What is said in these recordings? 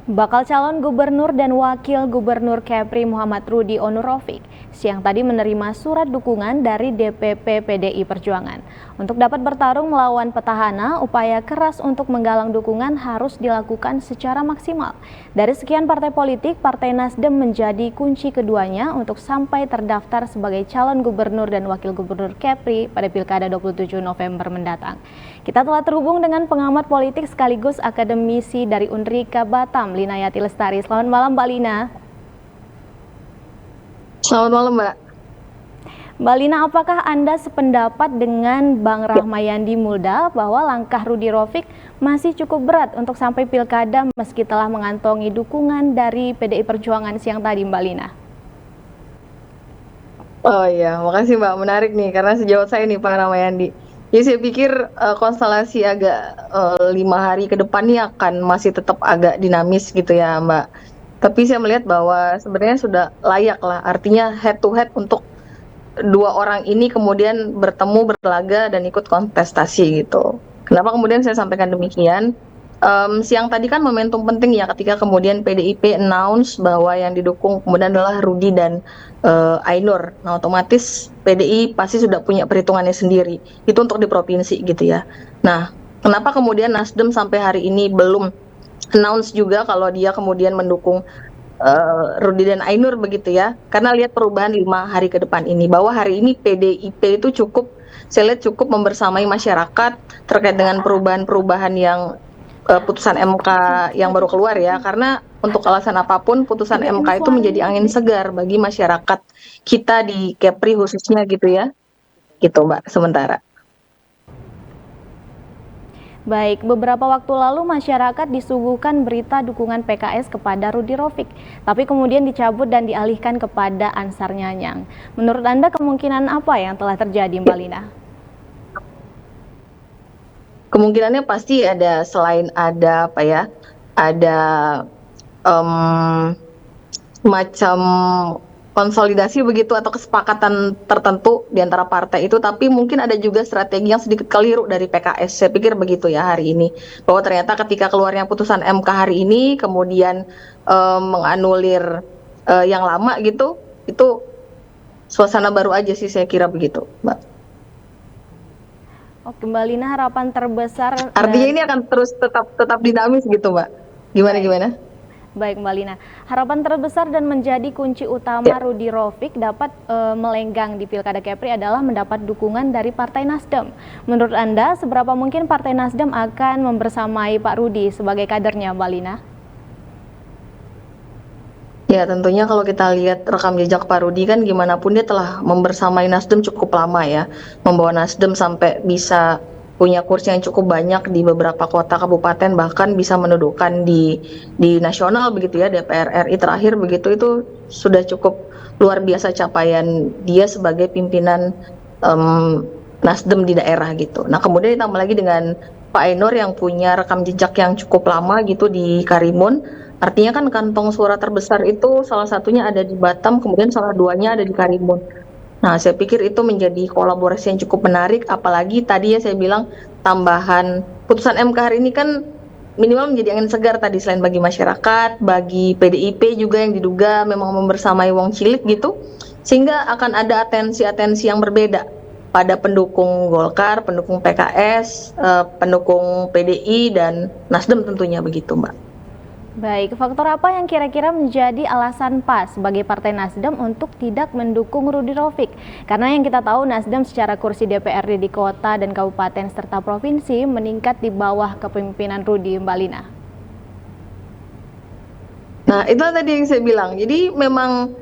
Bakal calon gubernur dan wakil gubernur Kepri Muhammad Rudi Onurofik siang tadi menerima surat dukungan dari DPP PDI Perjuangan. Untuk dapat bertarung melawan petahana, upaya keras untuk menggalang dukungan harus dilakukan secara maksimal. Dari sekian partai politik, Partai Nasdem menjadi kunci keduanya untuk sampai terdaftar sebagai calon gubernur dan wakil gubernur Kepri pada Pilkada 27 November mendatang. Kita telah terhubung dengan pengamat politik sekaligus akademisi dari Unrika Batam, Lina Yati Lestari. Selamat malam, Mbak Lina. Selamat malam, Mbak. Mbak Lina, apakah Anda sependapat dengan Bang Rahmayandi Mulda bahwa langkah Rudi Rofik masih cukup berat untuk sampai pilkada meski telah mengantongi dukungan dari PDI Perjuangan siang tadi, Mbak Lina? Oh iya, makasih Mbak. Menarik nih, karena sejauh saya nih Pak Ramayandi. Jadi saya pikir konstelasi agak 5 hari ke depan nih akan masih tetap agak dinamis gitu ya Mbak. Tapi saya melihat bahwa sebenarnya sudah layak lah, artinya head to head untuk dua orang ini kemudian bertemu, berlaga, dan ikut kontestasi gitu. Kenapa kemudian saya sampaikan demikian? Siang tadi kan momentum penting ya ketika kemudian PDIP announce bahwa yang didukung kemudian adalah Rudi dan Ainur. Nah, otomatis PDI pasti sudah punya perhitungannya sendiri. Itu untuk di provinsi gitu ya. Nah, kenapa kemudian Nasdem sampai hari ini belum announce juga kalau dia kemudian mendukung Rudi dan Ainur begitu ya? Karena lihat perubahan 5 hari ke depan ini, bahwa hari ini PDIP itu cukup, saya lihat cukup membersamai masyarakat terkait dengan perubahan-perubahan yang putusan MK yang baru keluar ya, karena untuk alasan apapun putusan MK itu menjadi angin segar bagi masyarakat kita di Kepri khususnya gitu ya, gitu Mbak sementara. Baik, beberapa waktu lalu masyarakat disuguhkan berita dukungan PKS kepada Rudi Rofik, tapi kemudian dicabut dan dialihkan kepada Ansar Nyanyang. Menurut Anda kemungkinan apa yang telah terjadi, Mbak Lina? Kemungkinannya pasti ada, selain ada apa ya, ada macam konsolidasi begitu atau kesepakatan tertentu di antara partai itu, tapi mungkin ada juga strategi yang sedikit keliru dari PKS. Saya pikir begitu ya hari ini, bahwa ternyata ketika keluarnya putusan MK hari ini kemudian menganulir yang lama gitu, itu suasana baru aja sih, saya kira begitu, Mbak. Oke, Mbak Lina, harapan terbesar Artinya ini akan terus tetap dinamis gitu, Mbak. Gimana? Baik, Mbak Lina, harapan terbesar dan menjadi kunci utama Rudi Rofik dapat melenggang di Pilkada Kepri adalah mendapat dukungan dari Partai Nasdem. Menurut Anda, seberapa mungkin Partai Nasdem akan membersamai Pak Rudi sebagai kadernya, Mbak Lina? Ya, tentunya kalau kita lihat rekam jejak Pak Rudi kan gimana pun dia telah membersamai Nasdem cukup lama ya, membawa Nasdem sampai bisa punya kursi yang cukup banyak di beberapa kota kabupaten, bahkan bisa mendudukan di nasional begitu ya, DPR RI terakhir begitu. Itu sudah cukup luar biasa capaian dia sebagai pimpinan Nasdem di daerah gitu. Nah, kemudian ditambah lagi dengan Pak Ainur yang punya rekam jejak yang cukup lama gitu di Karimun. Artinya kan kantong suara terbesar itu salah satunya ada di Batam, kemudian salah duanya ada di Karimun. Nah, saya pikir itu menjadi kolaborasi yang cukup menarik, apalagi tadi ya saya bilang tambahan putusan MK hari ini kan minimal menjadi angin segar tadi, selain bagi masyarakat, bagi PDIP juga yang diduga memang membersamai wong cilik gitu, sehingga akan ada atensi-atensi yang berbeda pada pendukung Golkar, pendukung PKS, pendukung PDI dan Nasdem tentunya begitu, Mbak. Baik, faktor apa yang kira-kira menjadi alasan PAS bagi Partai Nasdem untuk tidak mendukung Rudi Rofik? Karena yang kita tahu Nasdem secara kursi DPRD di kota dan kabupaten serta provinsi meningkat di bawah kepemimpinan Rudi, Mbak Lina. Nah, itu tadi yang saya bilang. Jadi memang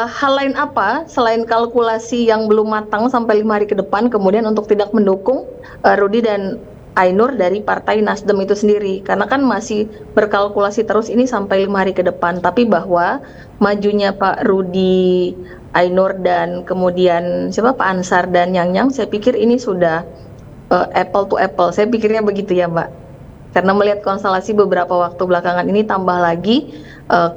hal lain apa selain kalkulasi yang belum matang sampai 5 hari ke depan kemudian untuk tidak mendukung Rudi dan Ainur dari Partai Nasdem itu sendiri, karena kan masih berkalkulasi terus ini sampai 5 hari ke depan. Tapi bahwa majunya Pak Rudi, Ainur, dan kemudian Pak Ansar dan Nyang, saya pikir ini sudah apple to apple. Saya pikirnya begitu ya, Mbak. Karena melihat konstelasi beberapa waktu belakangan ini, tambah lagi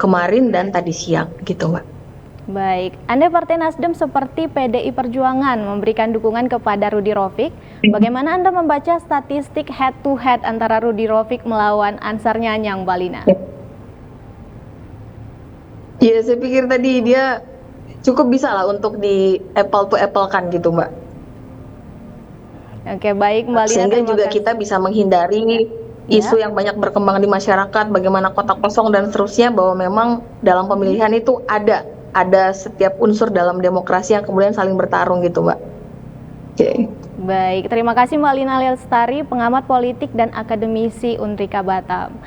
kemarin dan tadi siang gitu, Mbak. Baik, Anda Partai Nasdem seperti PDI Perjuangan memberikan dukungan kepada Rudi Rofik. Bagaimana Anda membaca statistik head to head antara Rudi Rofik melawan Ansar Nyanyang, Mbak Lina? Iya, saya pikir tadi dia cukup bisa lah untuk di apple to apple kan gitu, Mbak. Oke, baik Mbak Lina, Sehingga terima juga kasih. kita bisa menghindari Ya, isu yang banyak berkembang di masyarakat, bagaimana kotak kosong dan seterusnya, bahwa memang dalam pemilihan itu ada setiap unsur dalam demokrasi yang kemudian saling bertarung gitu, Mbak. Oke. baik. Terima kasih Mbak Lina Lestari, pengamat politik dan akademisi Unrika Batam.